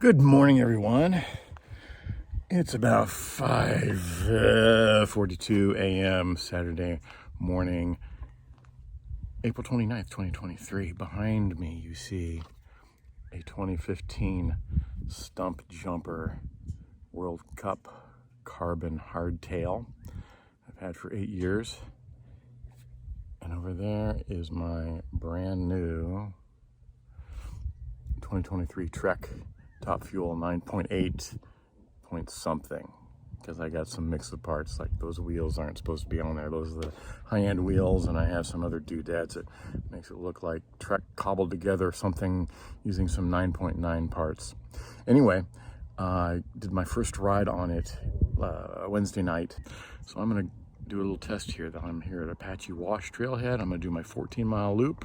Good morning, everyone. It's about 5:42 a.m. Saturday morning, April 29th, 2023. Behind me, you see a 2015 Stump Jumper World Cup carbon hardtail I've had for 8 years. And over there is my brand new 2023 Trek Top Fuel 9.8 point something, because I got some mix of parts. Like those wheels aren't supposed to be on there. Those are the high-end wheels, and I have some other doodads that makes it look like Trek cobbled together something using some 9.9 parts. Anyway, I did my first ride on it Wednesday night, so I'm gonna do a little test here. That I'm here at Apache Wash trailhead. I'm gonna do my 14-mile loop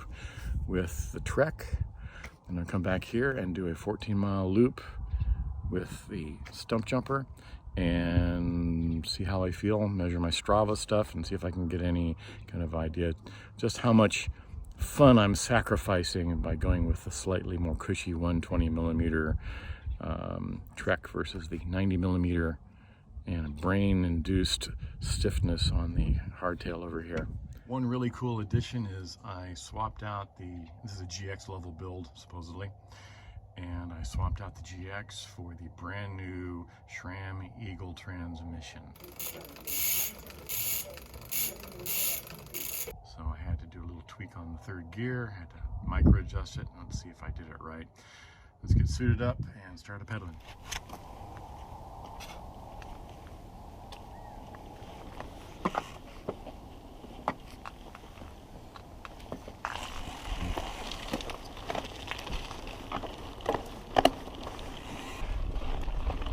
with the Trek. I'm gonna come back here and do a 14-mile loop with the Stump Jumper and see how I feel, measure my Strava stuff, and see if I can get any kind of idea just how much fun I'm sacrificing by going with the slightly more cushy 120mm Trek versus the 90mm and brain-induced stiffness on the hardtail over here. One really cool addition is I swapped out this is a GX level build supposedly, and I swapped out the GX for the brand new SRAM Eagle Transmission. So I had to do a little tweak on the third gear, had to micro adjust it. Let's see if I did it right. Let's get suited up and start pedaling.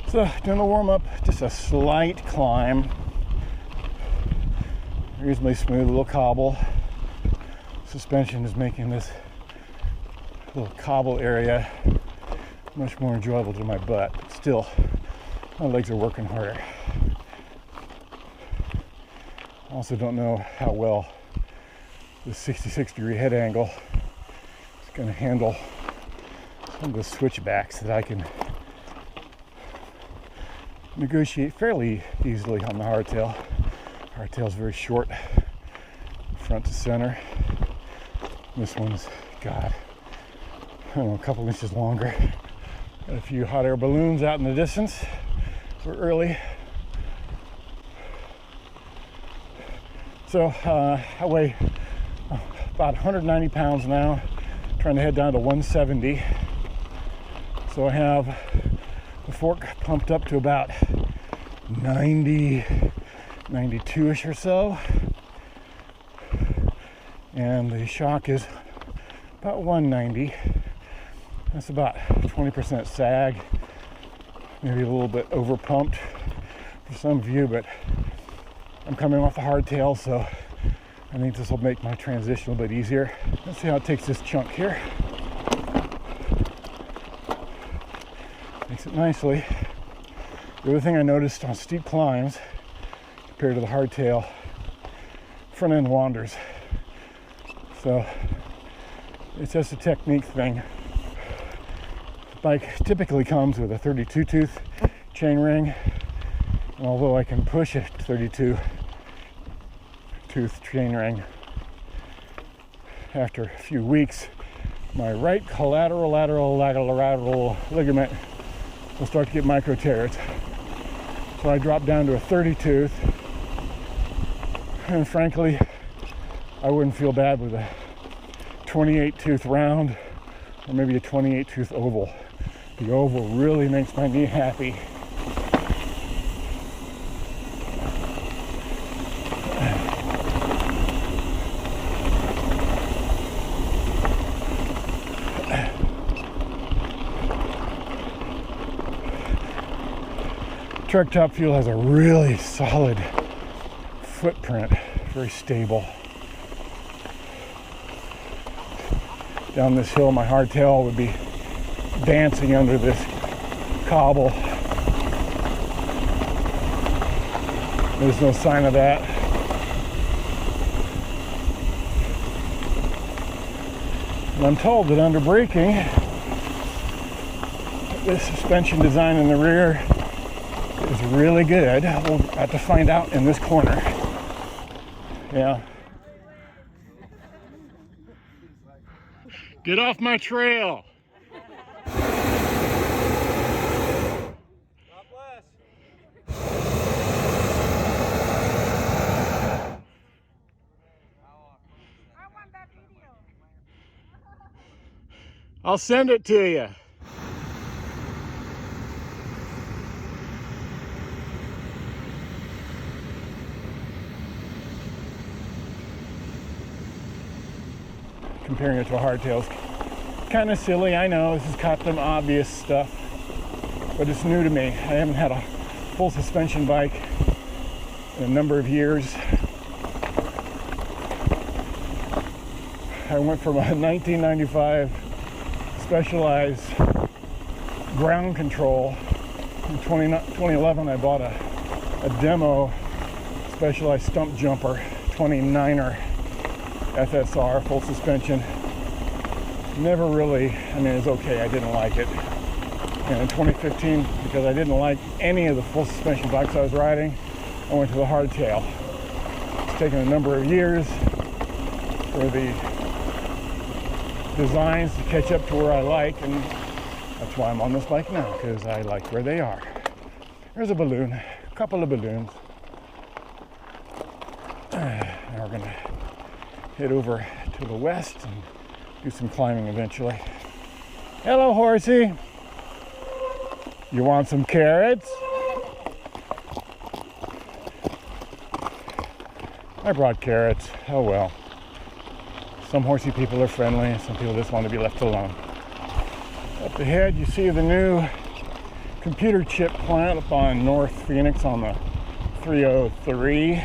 So doing the warm-up, just a slight climb, reasonably smooth, a little cobble. Suspension is making this little cobble area much more enjoyable to my butt, but still, my legs are working harder. I also don't know how well the 66-degree head angle is going to handle some of the switchbacks that I can negotiate fairly easily on the hardtail. Hardtail is very short, front to center. This one's got, I don't know, a couple inches longer. Got a few hot air balloons out in the distance. We're early. So I weigh about 190 pounds now, trying to head down to 170. So I have the fork pumped up to about 90, 92-ish or so. And the shock is about 190. That's about 20% sag. Maybe a little bit over pumped for some of you, but I'm coming off the hardtail, so I think this will make my transition a little bit easier. Let's see how it takes this chunk here. Makes it nicely. The other thing I noticed on steep climbs compared to the hardtail, front end wanders. So it's just a technique thing. The bike typically comes with a 32 tooth chain ring, and although I can push a 32 tooth chain ring, after a few weeks my right collateral lateral ligament will start to get micro tears. So I dropped down to a 30 tooth, and frankly I wouldn't feel bad with a 28 tooth round or maybe a 28 tooth oval. The oval really makes my knee happy. Trek Top Fuel has a really solid footprint, very stable. Down this hill, my hardtail would be dancing under this cobble. There's no sign of that. And I'm told that under braking, this suspension design in the rear is really good. We'll have to find out in this corner. Yeah. Get off my trail. I'll send it to you. Comparing it to a hardtail's kind of silly. I know this is custom obvious stuff, but it's new to me. I haven't had a full suspension bike in a number of years. I went from a 1995 Specialized ground control. In 2011 I bought a demo Specialized Stump jumper 29er FSR full suspension. Never really, I mean, it's okay, I didn't like it. And in 2015, because I didn't like any of the full suspension bikes I was riding, I went to the hardtail. It's taken a number of years for the designs to catch up to where I like, and that's why I'm on this bike now, because I like where they are. There's a balloon, a couple of balloons. Now we're gonna head over to the west and do some climbing eventually. Hello, horsey. You want some carrots? I brought carrots. Oh well. Some horsey people are friendly, some people just want to be left alone. Up ahead you see the new computer chip plant up on North Phoenix on the 303.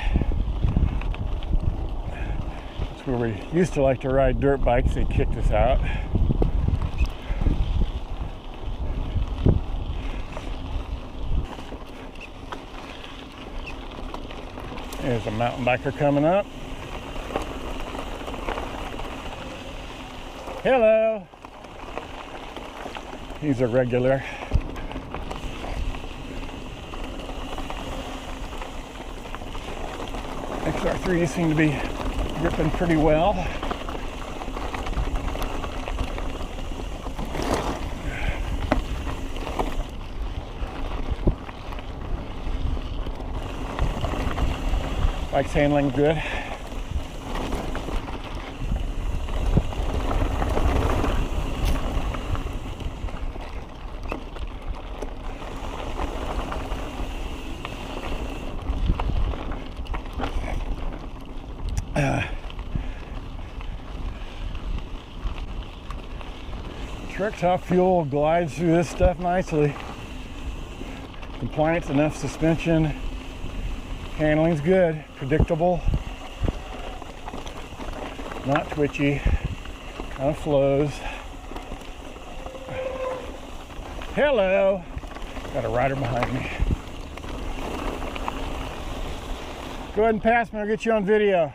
That's where we used to like to ride dirt bikes. They kicked us out. There's a mountain biker coming up. Hello. He's a regular. XR3s seem to be gripping pretty well. Bike's handling good. Truck top fuel glides through this stuff nicely. Compliance, enough suspension. Handling's good, predictable, not twitchy, kind of flows. Hello! Got a rider behind me. Go ahead and pass me, I'll get you on video.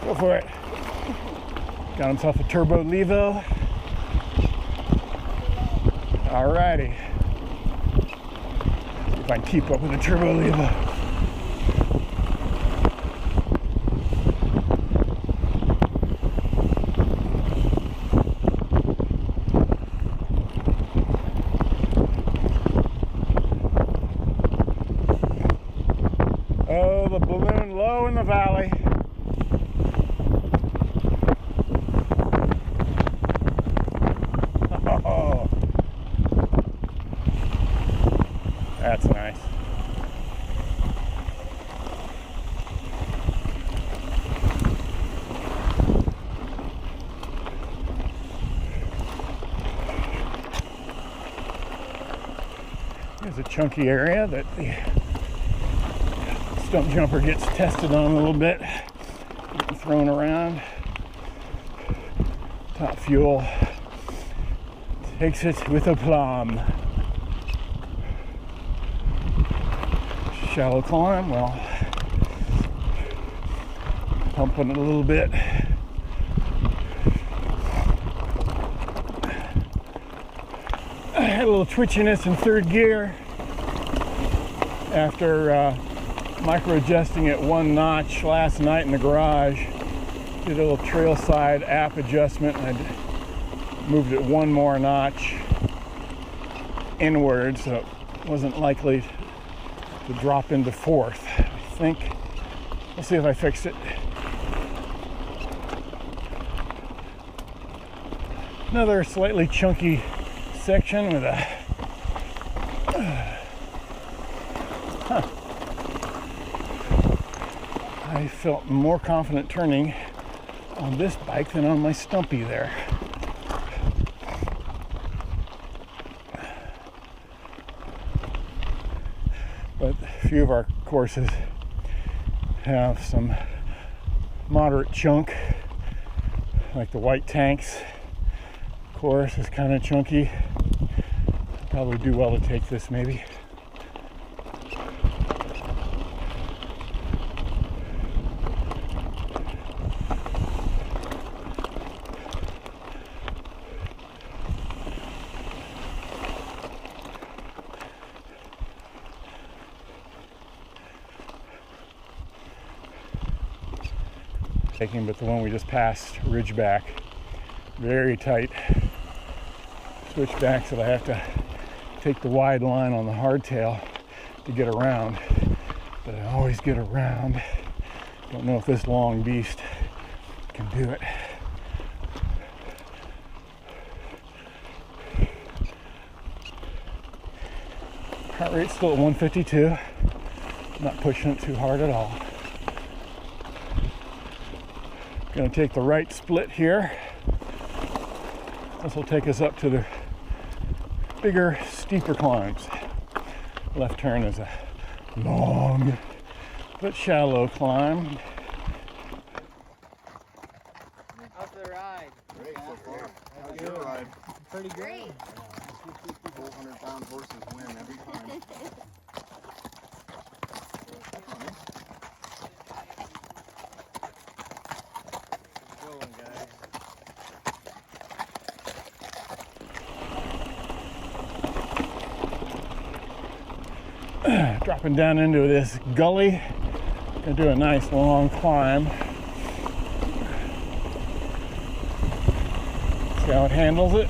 Go for it. Got himself a turbo levo. Alrighty. See if I can keep up with the turbo levo. Oh, the balloon low in the valley. Oh, that's nice. Here's a chunky area that the stump jumper gets tested on a little bit, getting thrown around. Top fuel takes it with aplomb. Shallow climb, well, pumping it a little bit. had a little twitchiness in third gear after micro adjusting it 1 notch last night in the garage. Did a little trail side app adjustment. I moved it 1 more notch inward, so it wasn't likely to drop into fourth. I think. We'll see if I fixed it. Another slightly chunky section with a I felt more confident turning on this bike than on my Stumpy there. But a few of our courses have some moderate chunk, like the White Tanks course is kind of chunky. Probably do well to take this maybe. But the one we just passed, RidgeBack, very tight switchbacks that I have to take the wide line on the hardtail to get around, but I always get around. Don't know if this long beast can do it. Heart rate's still at 152, not pushing it too hard at all. Going to take the right split here. This will take us up to the bigger, steeper climbs. Left turn is a long but shallow climb. How's the ride? Great so far. How's your ride? Pretty great. 400-pound horses win every time. Dropping down into this gully. Gonna do a nice long climb. See how it handles it.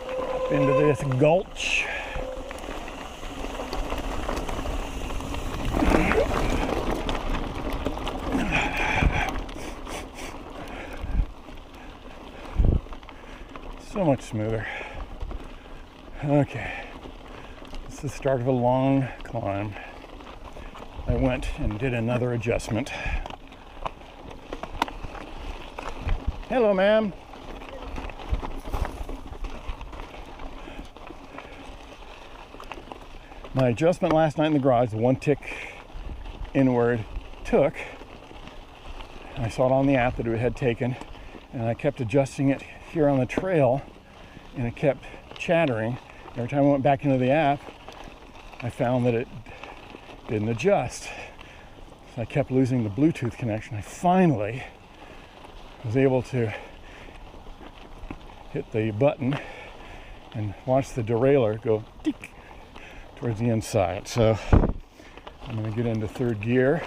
Drop into this gulch. So much smoother. Okay, this is the start of a long climb. I went and did another adjustment. Hello, ma'am. My adjustment last night in the garage, the 1 tick inward took. I saw it on the app that it had taken, and I kept adjusting it here on the trail, and it kept chattering. Every time I went back into the app, I found that it didn't adjust. So I kept losing the Bluetooth connection. I finally was able to hit the button and watch the derailleur go tick towards the inside. So I'm going to get into third gear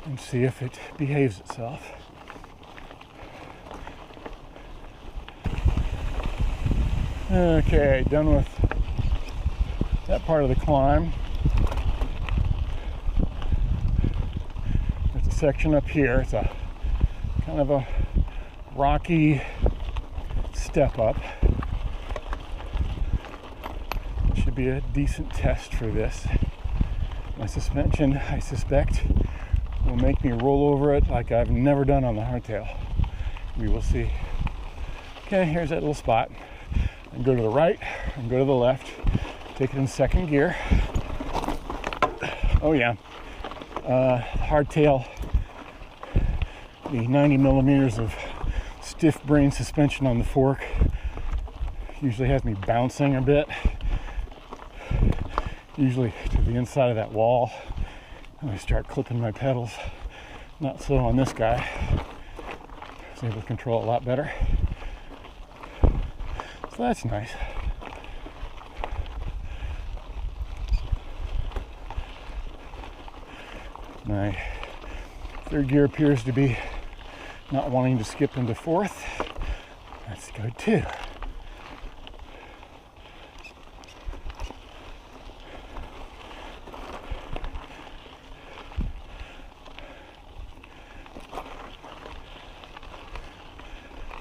and see if it behaves itself. Okay, done with that part of the climb. There's a section up here. It's a kind of a rocky step up. It should be a decent test for this. My suspension, I suspect, will make me roll over it like I've never done on the hardtail. We will see. Okay, here's that little spot. And go to the right and go to the left. Take it in second gear. Oh yeah. Hardtail. The 90 millimeters of stiff brain suspension on the fork usually has me bouncing a bit, usually to the inside of that wall. And I start clipping my pedals. Not so on this guy. I was able to control it a lot better. So that's nice. My third gear appears to be not wanting to skip into fourth. That's good too.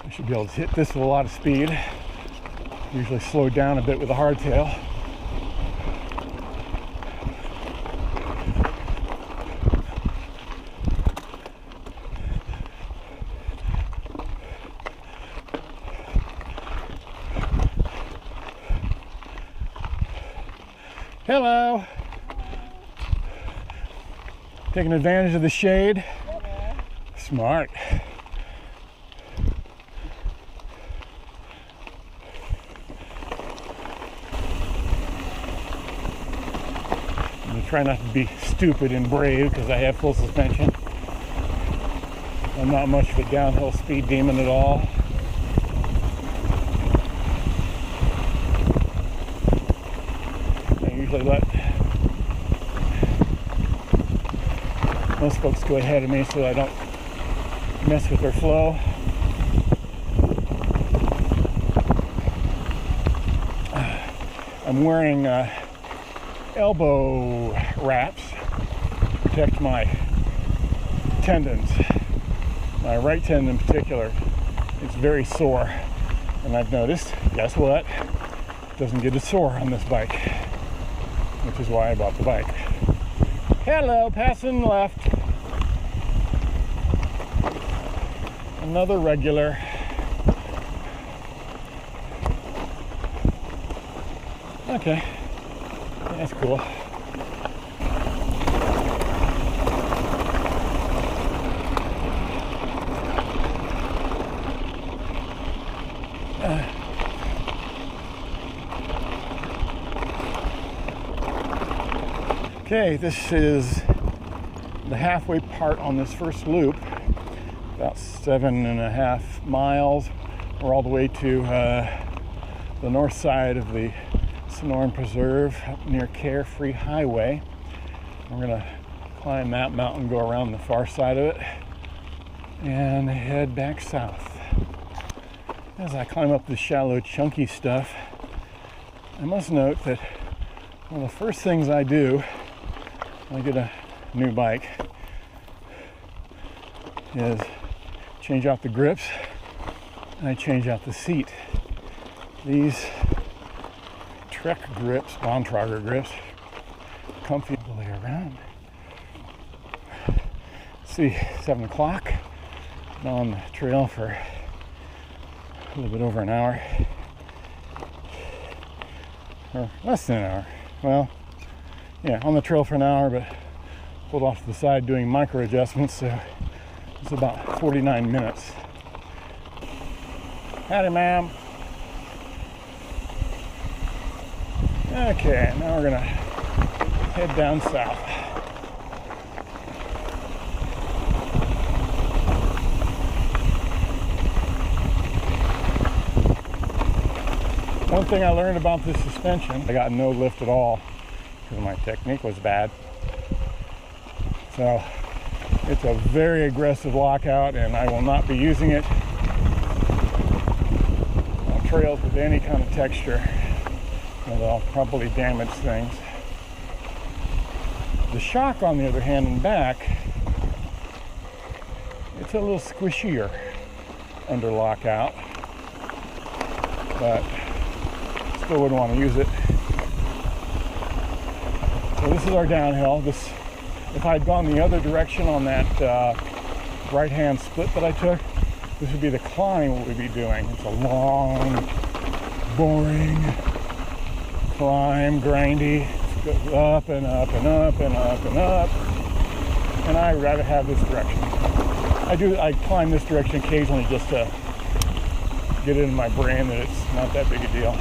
I should be able to hit this with a lot of speed. Usually slow down a bit with a hardtail. Hello. Taking advantage of the shade. Smart. I'm trying not to be stupid and brave because I have full suspension. I'm not much of a downhill speed demon at all. Usually let most folks go ahead of me so I don't mess with their flow. I'm wearing elbow wraps to protect my tendons. My right tendon in particular is very sore, and I've noticed, guess what? It doesn't get as sore on this bike, which is why I bought the bike. Hello, passing left. Another regular. Okay, that's cool. Okay, this is the halfway part on this first loop, about 7.5 miles. We're all the way to the north side of the Sonoran Preserve up near Carefree Highway. We're gonna climb that mountain, go around the far side of it, and head back south. As I climb up this shallow, chunky stuff, I must note that one of the first things I do when I get a new bike is change out the grips, and I change out the seat. These Trek grips, Bontrager grips, comfy all the way around. Let's see, 7 o'clock. Been on the trail for a little bit over an hour, or less than an hour. Well, yeah, on the trail for an hour, but pulled off to the side doing micro adjustments, so it's about 49 minutes. Howdy, ma'am. Okay, now we're gonna head down south. One thing I learned about this suspension, I got no lift at all because my technique was bad. So it's a very aggressive lockout, and I will not be using it on trails with any kind of texture. It'll probably damage things. The shock, on the other hand, and back, it's a little squishier under lockout, but still wouldn't want to use it. So this is our downhill. This, if I had gone the other direction on that right-hand split that I took, this would be the climb what we'd be doing. It's a long, boring climb, grindy. It goes up and up and up and up and up. And I'd rather have this direction. I climb this direction occasionally just to get it in my brain that it's not that big a deal.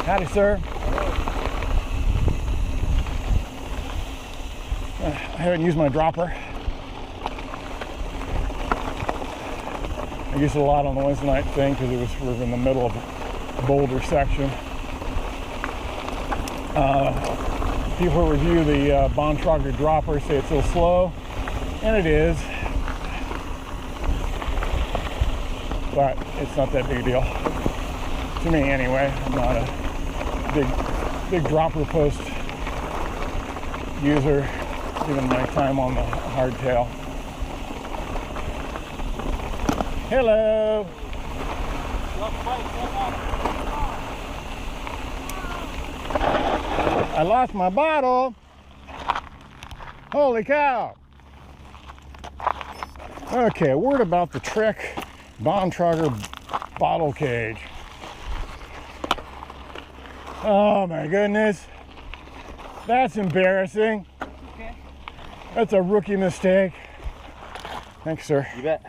Howdy, sir. I haven't used my dropper. I used it a lot on the Wednesday night thing because we were in the middle of a boulder section. People who review the Bontrager dropper say it's a little slow, and it is, but it's not that big a deal to me anyway. I'm not a big dropper post user, given my time on the hardtail. Hello. I lost my bottle. Holy cow. Okay, a word about the Trek Bontrager bottle cage. Oh my goodness. That's embarrassing. Okay. That's a rookie mistake. Thanks, sir. You bet.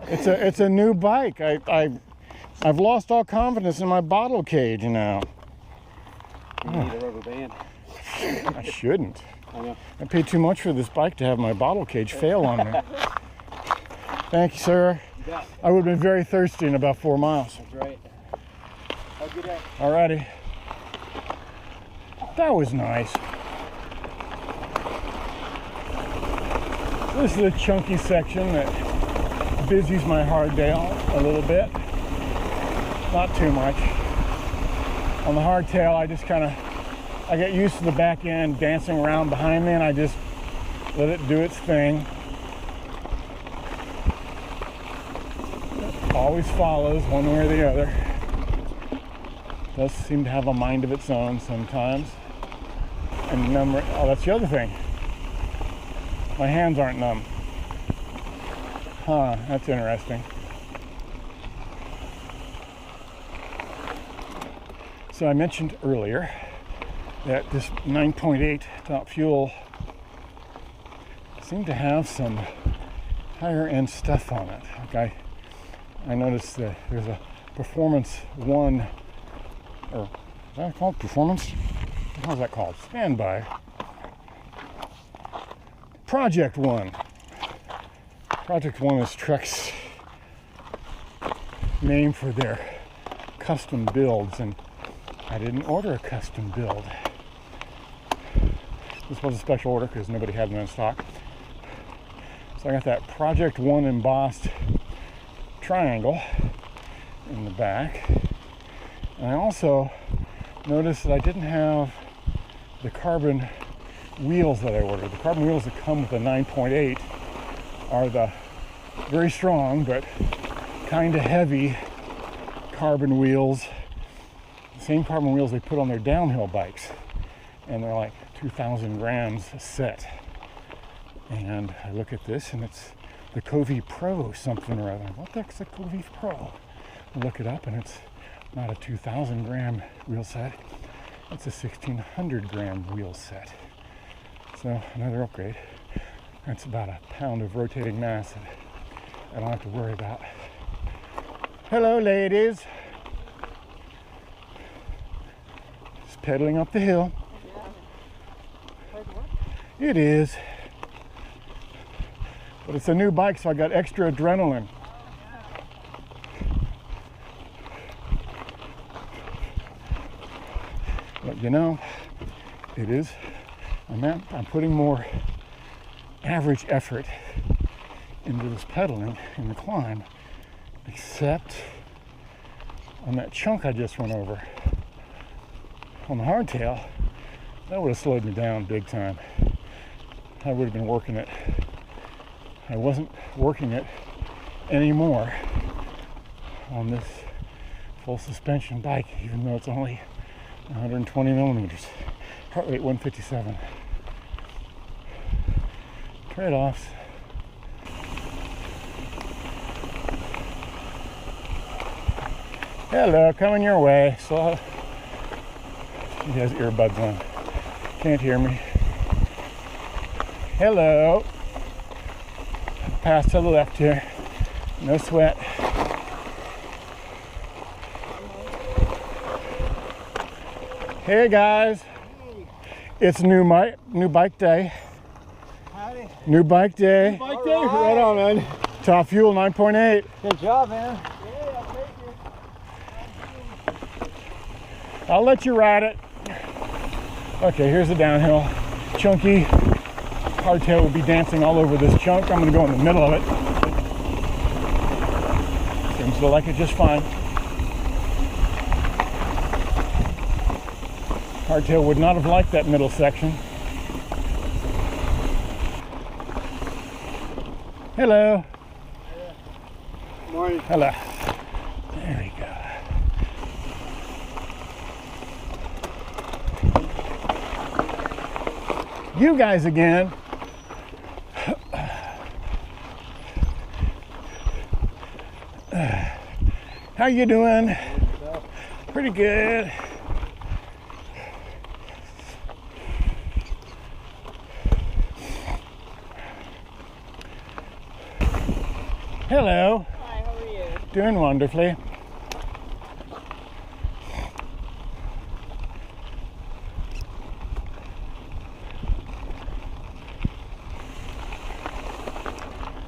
It's a new bike. I've lost all confidence in my bottle cage now. You need a rubber band. I shouldn't. I know. I paid too much for this bike to have my bottle cage fail on me. Thank you, sir. You bet. I would have been very thirsty in about 4 miles. That's right. Have a good day. Alrighty. That was nice. This is a chunky section that busies my hardtail a little bit. Not too much. On the hardtail, I get used to the back end dancing around behind me, and I just let it do its thing. It always follows one way or the other. Does seem to have a mind of its own sometimes. And oh, that's the other thing. My hands aren't numb. Huh, that's interesting. So I mentioned earlier that this 9.8 top fuel seemed to have some higher end stuff on it. Like I noticed that there's a Performance 1, or is that called Performance? How's that called? Standby. Project 1. Project 1 is Trek's name for their custom builds, and I didn't order a custom build. This was a special order because nobody had them in stock. So I got that Project 1 embossed triangle in the back. And I also noticed that I didn't have the carbon wheels that I ordered. The carbon wheels that come with the 9.8 are the very strong but kind of heavy carbon wheels. The same carbon wheels they put on their downhill bikes. And they're like 2,000 grams a set. And I look at this and it's the Covey Pro something or other. What the heck's a Covey Pro? I look it up and it's not a 2,000 gram wheel set. It's a 1,600 gram wheel set. So another upgrade. That's about a pound of rotating mass that I don't have to worry about. Hello, ladies. Just pedaling up the hill. It is. But it's a new bike, so I got extra adrenaline. But you know, it is. I'm putting more average effort into this pedaling in the climb, except on that chunk I just went over. On the hardtail, that would have slowed me down big time. I would have been working it. I wasn't working it anymore on this full suspension bike, even though it's only 120 millimeters. Heart rate 157. Trade-offs. Hello, coming your way. So she has earbuds on. Can't hear me. Hello. Pass to the left here. No sweat. Hey guys. It's new bike day. Howdy. New bike day. Bike day? Right on, man. Top fuel 9.8. Good job, man. I'll let you ride it. Okay, here's the downhill. Chunky. Hardtail will be dancing all over this chunk. I'm going to go in the middle of it. Seems to like it just fine. Hardtail would not have liked that middle section. Hello. Morning. Hello. There we go. You guys again. How you doing? Pretty good. Hello. Hi, how are you? Doing wonderfully.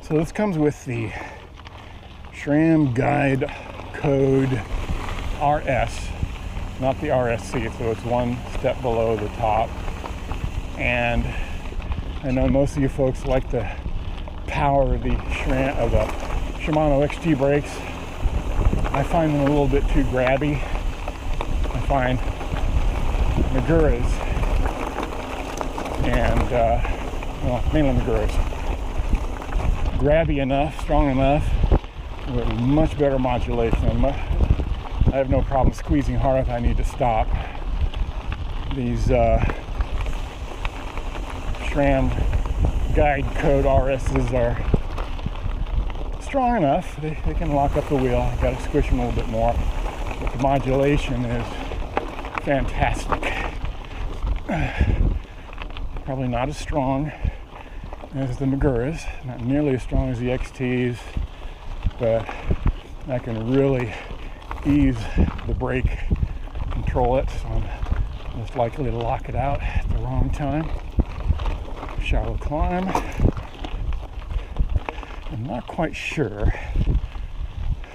So this comes with the SRAM guide code RS, not the RSC, so it's one step below the top. And I know most of you folks like the power of the Shimano XT brakes. I find them a little bit too grabby. I find Maguras and, well, mainly Maguras, grabby enough, strong enough, with much better modulation. I have no problem squeezing hard if I need to stop. These SRAM guide code RSs are strong enough. They can lock up the wheel. I've got to squish them a little bit more. But the modulation is fantastic. Probably not as strong as the Maguras, not nearly as strong as the XTs, but I can really ease the brake, control it, so I'm most likely to lock it out at the wrong time. Shallow climb. I'm not quite sure.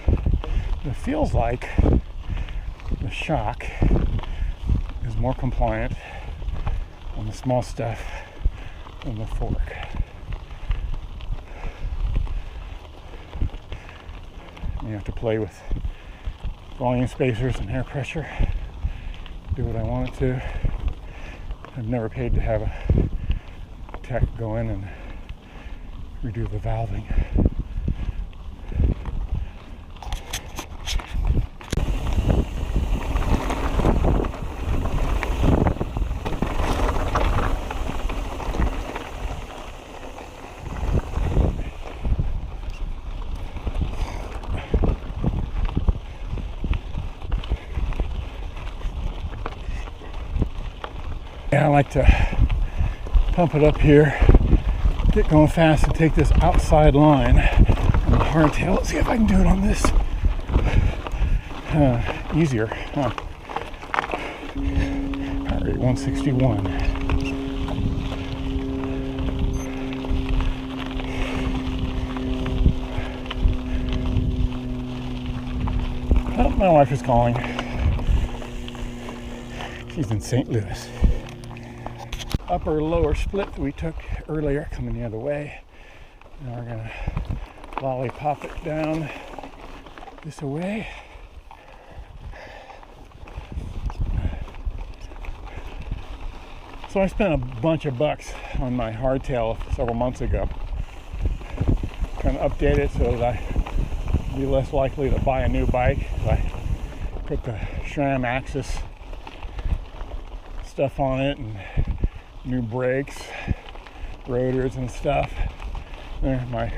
It feels like the shock is more compliant on the small stuff than the fork. You have to play with volume spacers and air pressure, do what I want it to. I've never paid to have a tech go in and redo the valving. Yeah, I like to pump it up here, get going fast, and take this outside line on the hardtail. Let's see if I can do it on this. Easier, huh? Heart rate 161. Oh, my wife is calling. She's in St. Louis. Upper lower split that we took earlier coming the other way. Now we're gonna lollipop it down this way. So I spent a bunch of bucks on my hardtail several months ago. Trying to update it so that I'd be less likely to buy a new bike. I put the SRAM Axis stuff on it and new brakes, rotors and stuff. My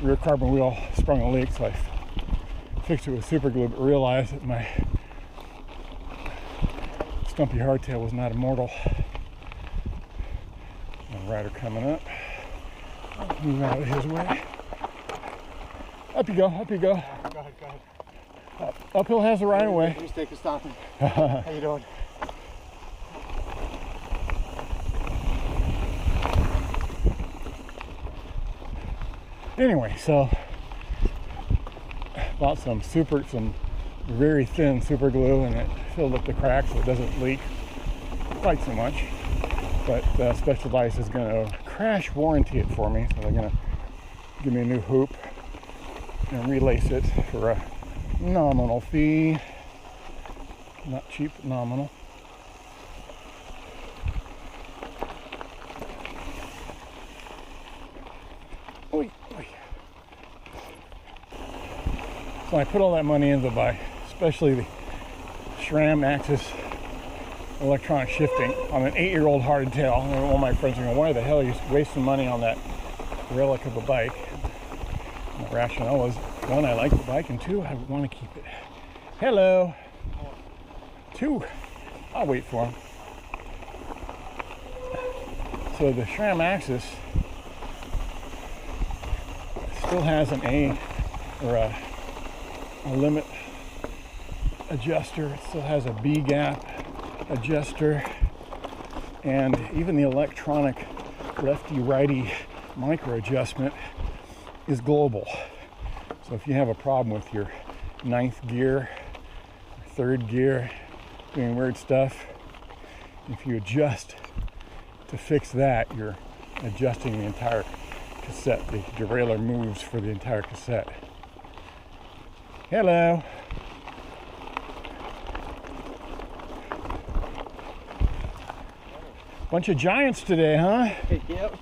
rear carbon wheel sprung a leak, so I fixed it with super glue, but realized that my Stumpy hardtail was not immortal. A rider coming up. Move out of his way. Up you go, up you go. Go ahead, go ahead. Uphill has the right of way. Please take a stopping. How you doing? Anyway, so bought some very thin super glue, and it filled up the cracks so it doesn't leak quite so much. But Specialized is going to crash warranty it for me, so they're going to give me a new hoop and relace it for a nominal fee. Not cheap, but nominal. Oy, oy. So I put all that money into especially the SRAM axis electronic shifting on an 8-year-old hardtail. And all my friends are going, why the hell are you wasting money on that relic of a bike? And the rationale was, one, I like the bike, and two, I want to keep it. Hello. Two. I'll wait for him. So the SRAM axis still has an A limit adjuster. It still has a B gap adjuster, and even the electronic lefty righty micro adjustment is global. So if you have a problem with your 9th gear, 3rd gear, doing weird stuff, if you adjust to fix that, you're adjusting the entire cassette. The derailleur moves for the entire cassette. Hello. Bunch of giants today, huh? Yep.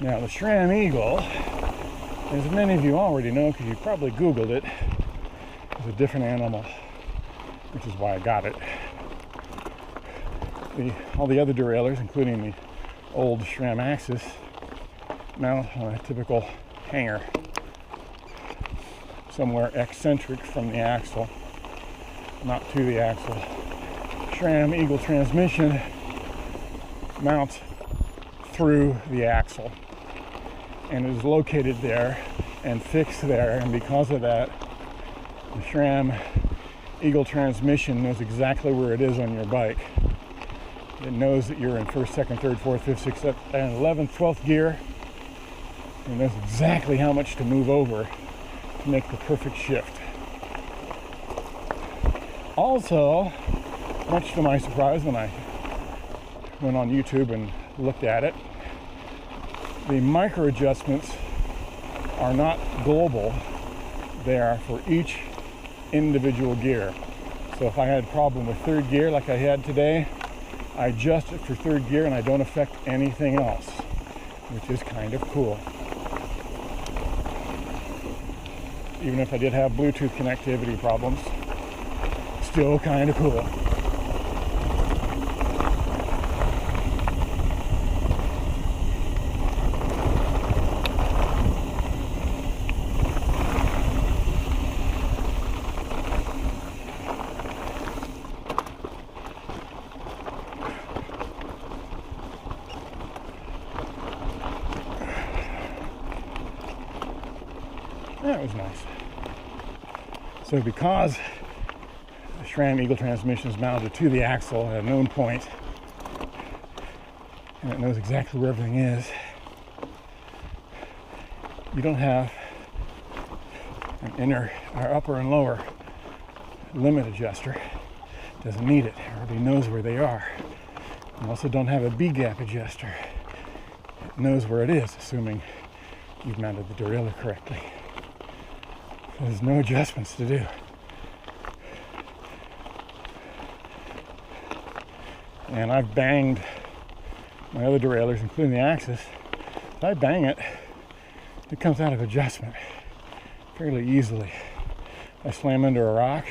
Now the SRAM Eagle, as many of you already know because you probably Googled it, is a different animal, which is why I got it. All the other derailleurs, including the old SRAM axis, mount on a typical hanger, somewhere eccentric from the axle, not to the axle. SRAM Eagle Transmission mounts through the axle and is located there and fixed there, and because of that, the SRAM Eagle Transmission knows exactly where it is on your bike. It knows that you're in 1st, 2nd, 3rd, 4th, 5th, 6th, 7th, and 11th, 12th gear. It knows exactly how much to move over to make the perfect shift. Also, much to my surprise when I went on YouTube and looked at it, the micro adjustments are not global. They are for each individual gear. So if I had a problem with 3rd gear like I had today, I adjust it for 3rd gear and I don't affect anything else, which is kind of cool. Even if I did have Bluetooth connectivity problems, still kind of cool. That was nice. So because the SRAM Eagle Transmission is mounted to the axle at a known point, and it knows exactly where everything is, you don't have an inner or upper and lower limit adjuster. It doesn't need it. Everybody knows where they are. You also don't have a B gap adjuster. It knows where it is, assuming you've mounted the derailleur correctly. There's no adjustments to do. And I've banged my other derailleurs, including the axis. If I bang it, it comes out of adjustment fairly easily. If I slam into a rock,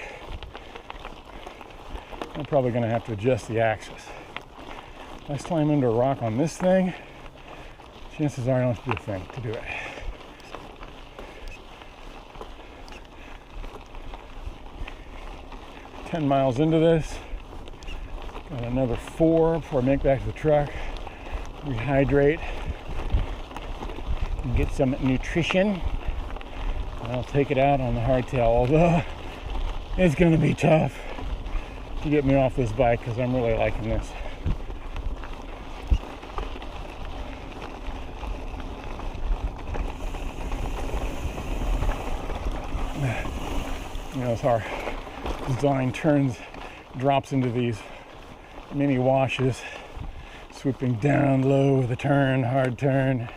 I'm probably going to have to adjust the axis. If I slam into a rock on this thing, chances are I don't have to do a thing to do it. $10 miles into this, got another 4 before I make back to the truck. rehydrate, and get some nutrition. I'll take it out on the hardtail, although it's going to be tough to get me off this bike because I'm really liking this. You know, as our design drops into these mini washes, swooping down low with a turn, hard turn.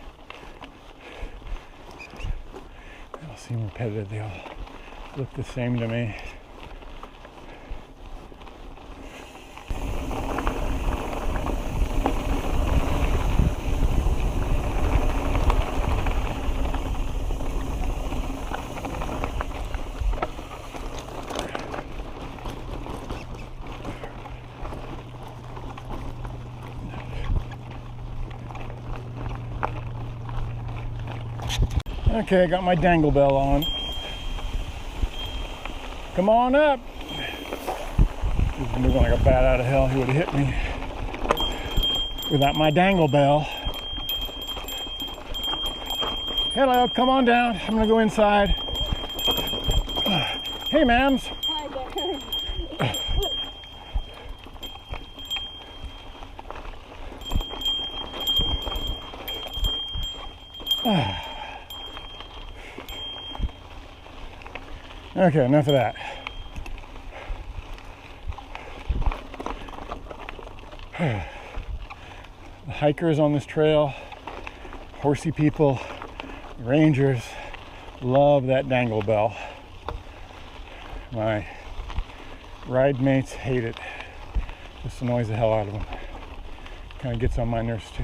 They all seem repetitive. They all look the same to me. Okay, I got my dangle bell on. Come on up. He was moving like a bat out of hell. He would have hit me without my dangle bell. Hello, come on down. I'm gonna go inside. Hey, ma'ams. Hi there. Okay, enough of that. The hikers on this trail, horsey people, rangers, love that dangle bell. My ride mates hate it. Just annoys the hell out of them. Kind of gets on my nerves too.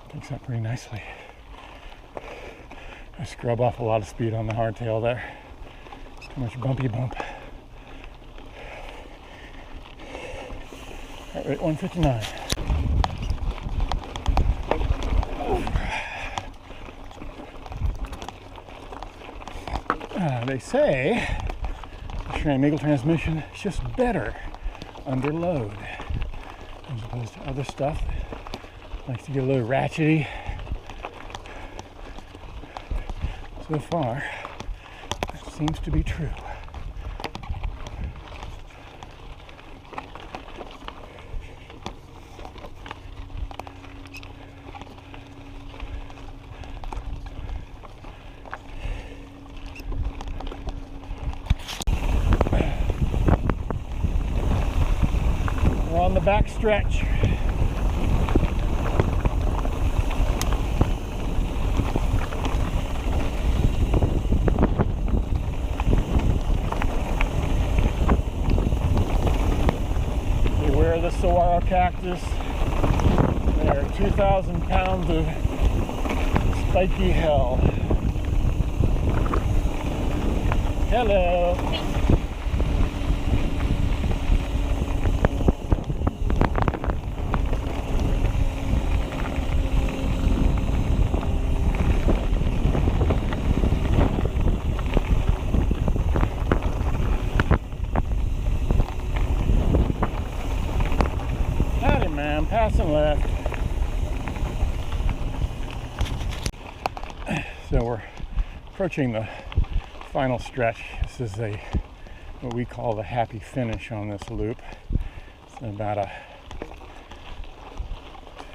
Takes up pretty nicely. I scrub off a lot of speed on the hardtail there. Too much bumpy bump. Heart rate 159. They say the SRAM Eagle Transmission is just better under load as opposed to other stuff that likes to get a little ratchety. So far, that seems to be true. We're on the back stretch. Beware the saguaro cactus. There are 2,000 pounds of spiky hell. Hello. Howdy, ma'am. Passing left. So we're approaching the final stretch. This is what we call the happy finish on this loop. It's about a,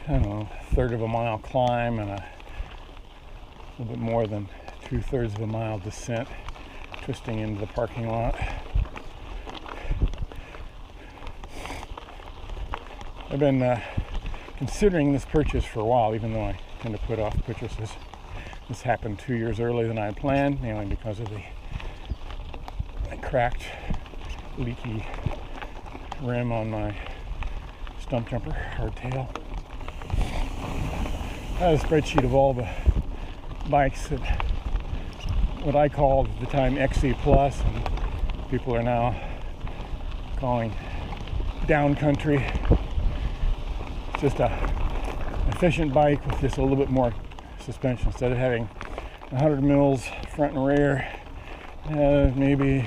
I don't know, third of a mile climb and a little bit more than 2/3 of a mile descent, twisting into the parking lot. I've been considering this purchase for a while, even though I tend to put off purchases. This happened 2 years earlier than I had planned, mainly because of the cracked, leaky rim on my stump jumper, hardtail. had a spreadsheet of all the bikes that what I called at the time XC Plus, and people are now calling down country. It's just a efficient bike with just a little bit more suspension. Instead of having 100 mils front and rear, maybe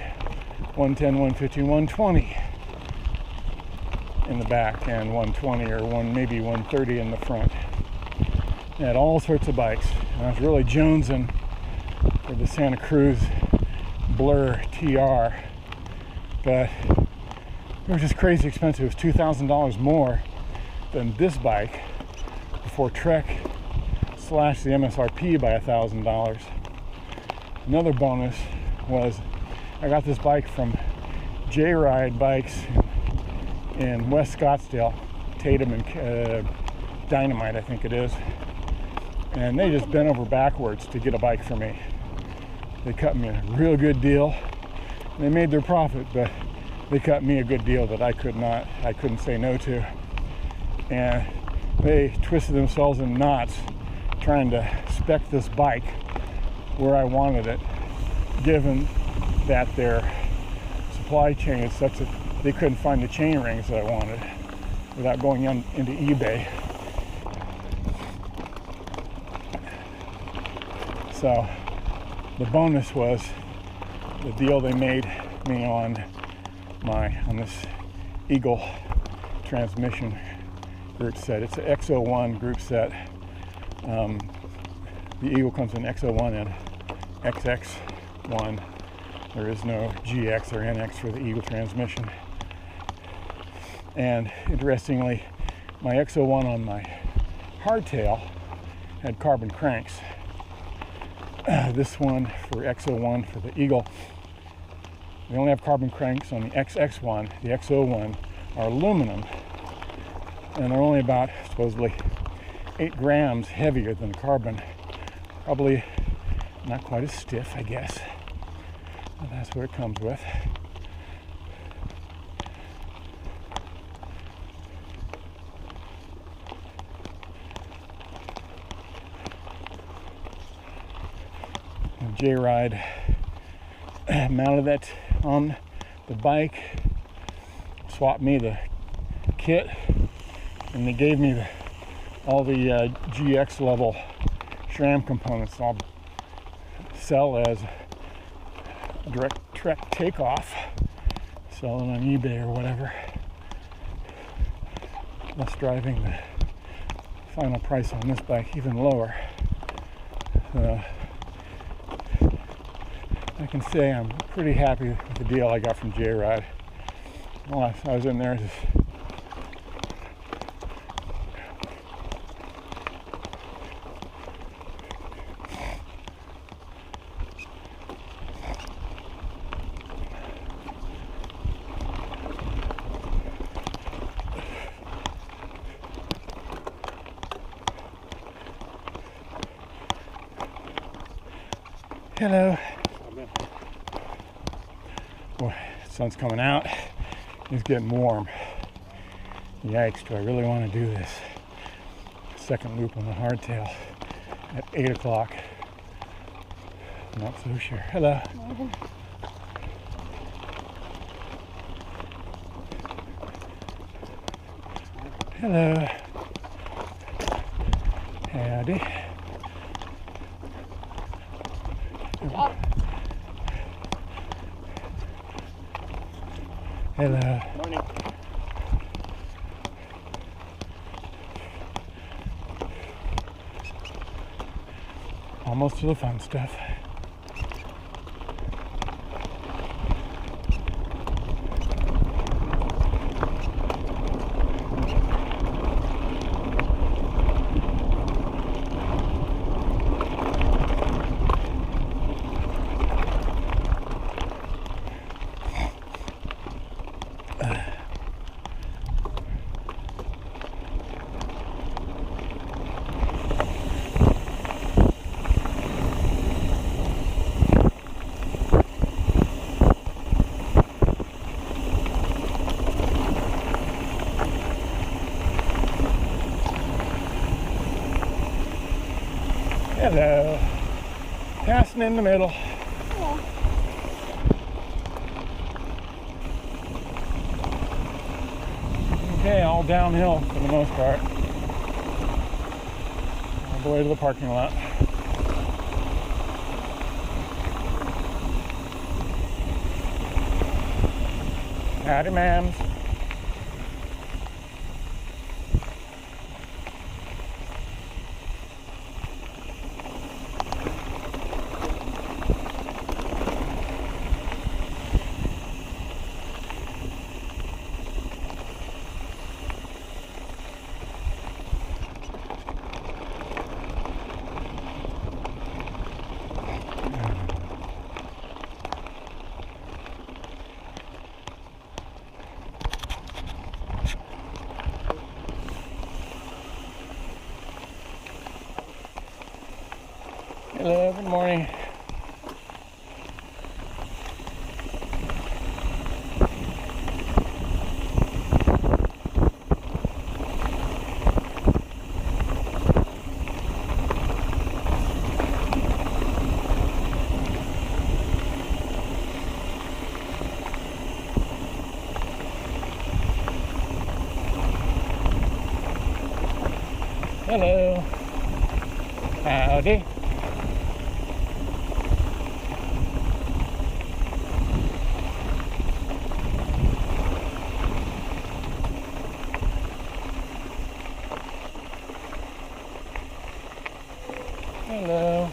110, 150, 120 in the back, and 120 or maybe 130 in the front. I had all sorts of bikes, and I was really jonesing for the Santa Cruz Blur TR, but it was just crazy expensive. It was $2,000 more than this bike before Trek slashed the MSRP by $1,000. Another bonus was I got this bike from J-Ride Bikes in West Scottsdale, Tatum and Dynamite, I think it is, and they just bent over backwards to get a bike for me. They cut me a real good deal. They made their profit, but they cut me a good deal that I couldn't say no to. And they twisted themselves in knots trying to spec this bike where I wanted it, given that their supply chain is such that they couldn't find the chain rings that I wanted without going into eBay. So the bonus was the deal they made me on this Eagle transmission group set. It's an X01 group set. The Eagle comes in X01 and XX1. There is no GX or NX for the Eagle transmission. And interestingly, my X01 on my Hardtail had carbon cranks. This one for X01 for the Eagle, they only have carbon cranks. On the XX1, the X01 are aluminum, and they're only about supposedly 8 grams heavier than carbon. Probably not quite as stiff, I guess. And that's what it comes with. J-Ride mounted that on the bike, swapped me the kit, and they gave me all the GX level SRAM components. I'll sell as direct Trek takeoff, sell it on eBay or whatever, thus driving the final price on this bike even lower. I can say I'm pretty happy with the deal I got from J-Ride. Well, I was in there just hello. Boy, the sun's coming out. It's getting warm. Yikes, do I really want to do this? Second loop on the hardtail at 8 o'clock. Not so sure. Hello. Hello. Howdy. Hello. Morning. Almost to the fun stuff. Hello. Passing in the middle. Okay, all downhill for the most part. All the way to the parking lot. Howdy, ma'ams. Hello, good morning. Hello. Howdy. Hello.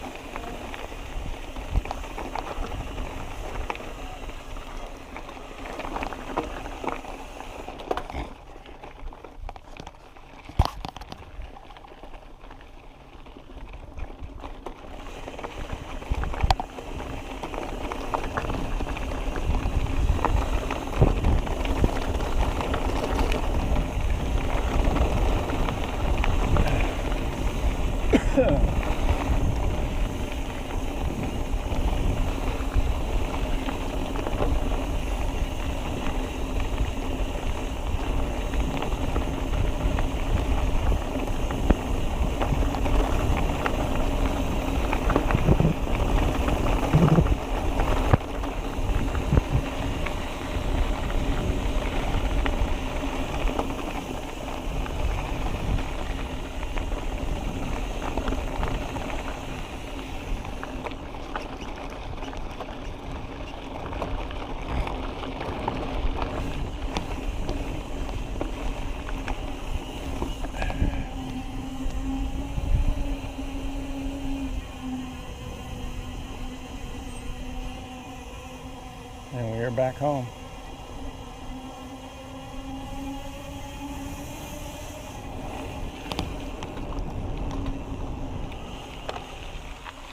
And we're back home.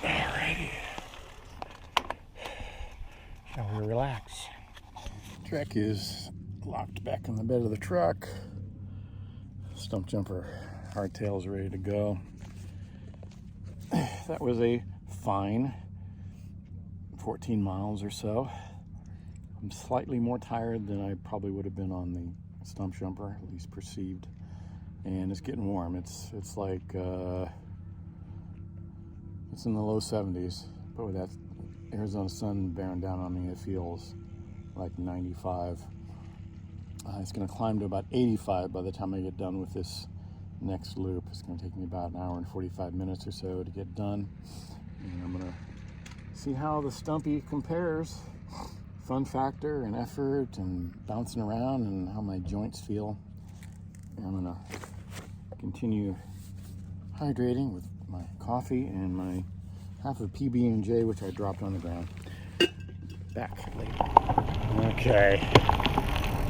Alrighty. Shall we relax? Truck is locked back in the bed of the truck. Stump jumper hardtail is ready to go. That was a fine 14 miles or so. I'm slightly more tired than I probably would have been on the stump jumper, at least perceived. And it's getting warm. It's like it's in the low 70s, but with that Arizona sun bearing down on me, it feels like 95. It's going to climb to about 85 by the time I get done with this next loop. It's going to take me about an hour and 45 minutes or so to get done. And I'm going to see how the Stumpy compares. Fun factor and effort and bouncing around and how my joints feel. And I'm going to continue hydrating with my coffee and my half of PB&J, which I dropped on the ground. Back later. Okay.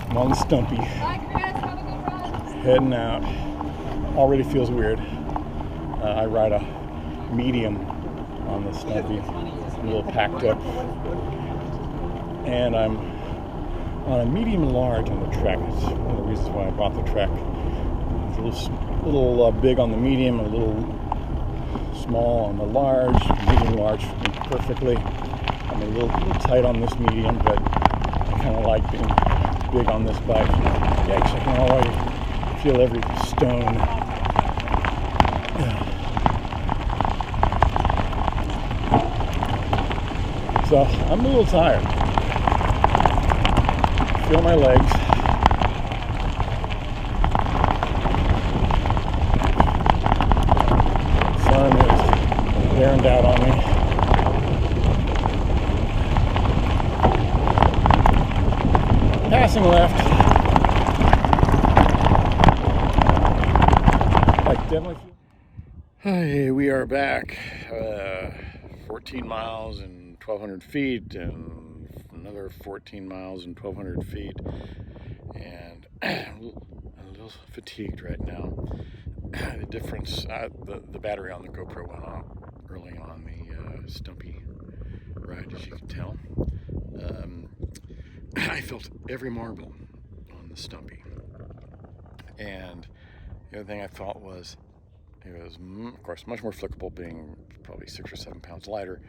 I'm on the Stumpy. Bye, Chris. Have a good run. Heading out. Already feels weird. I ride a medium on the Stumpy. A little packed up. And I'm on a medium and large on the Trek. It's one of the reasons why I bought the Trek. It's a little big on the medium, a little small on the large. Medium large perfectly. I'm a little tight on this medium, but I kind of like being big on this bike. Yikes, I can already feel every stone. So I'm a little tired. Feel my legs. Sun is bearing down on me. Passing left. Definitely. Hey, we are back. 14 miles and 1,200 feet, and another 14 miles and 1,200 feet, and I'm a little fatigued right now. The difference, the battery on the GoPro went off early on the Stumpy ride, as you can tell. I felt every marble on the Stumpy, and the other thing I thought was it was, of course, much more flickable, being probably 6 or 7 pounds lighter.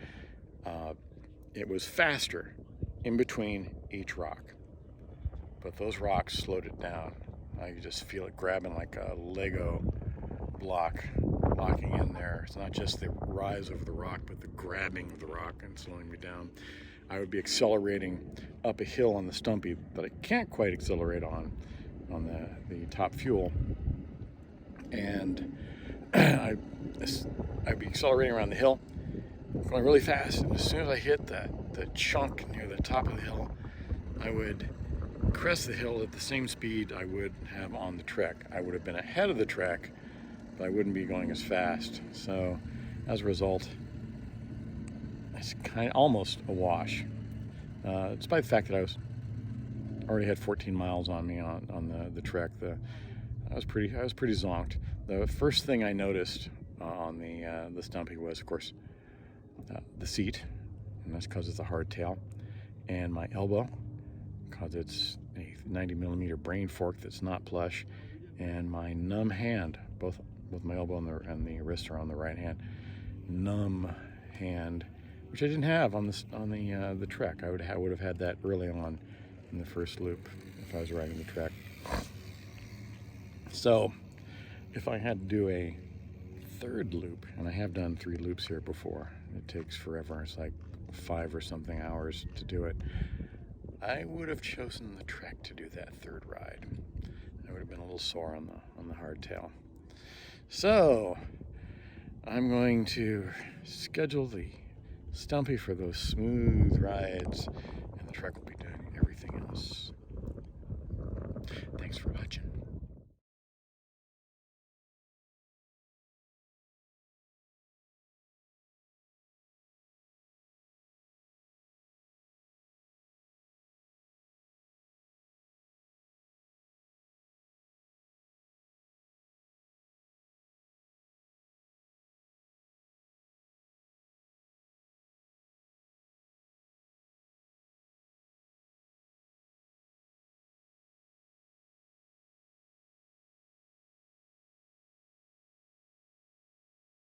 It was faster in between each rock, but those rocks slowed it down. I could just feel it grabbing like a Lego block, locking in there. It's not just the rise of the rock, but the grabbing of the rock and slowing me down. I would be accelerating up a hill on the Stumpy, but I can't quite accelerate on the top fuel. And I'd be accelerating around the hill, going really fast, and as soon as I hit the chunk near the top of the hill, I would crest the hill at the same speed I would have on the trek. I would have been ahead of the trek, but I wouldn't be going as fast. So as a result, it's kind of almost a wash. Despite the fact that I already had 14 miles on me on the trek, I was pretty zonked. The first thing I noticed on the Stumpy was, of course, the seat, and that's because it's a hardtail, and my elbow, because it's a 90mm brain fork that's not plush, and my numb hand, both my elbow and the wrist are on the right hand, numb hand, which I didn't have on the trek. I would have had that early on in the first loop if I was riding the trek. So if I had to do a third loop, and I have done 3 loops here before, it takes forever, it's like 5 or something hours to do it, I would have chosen the trek to do that third ride. I would have been a little sore on the hardtail. So I'm going to schedule the Stumpy for those smooth rides, and the trek will be doing everything else. Thanks for watching.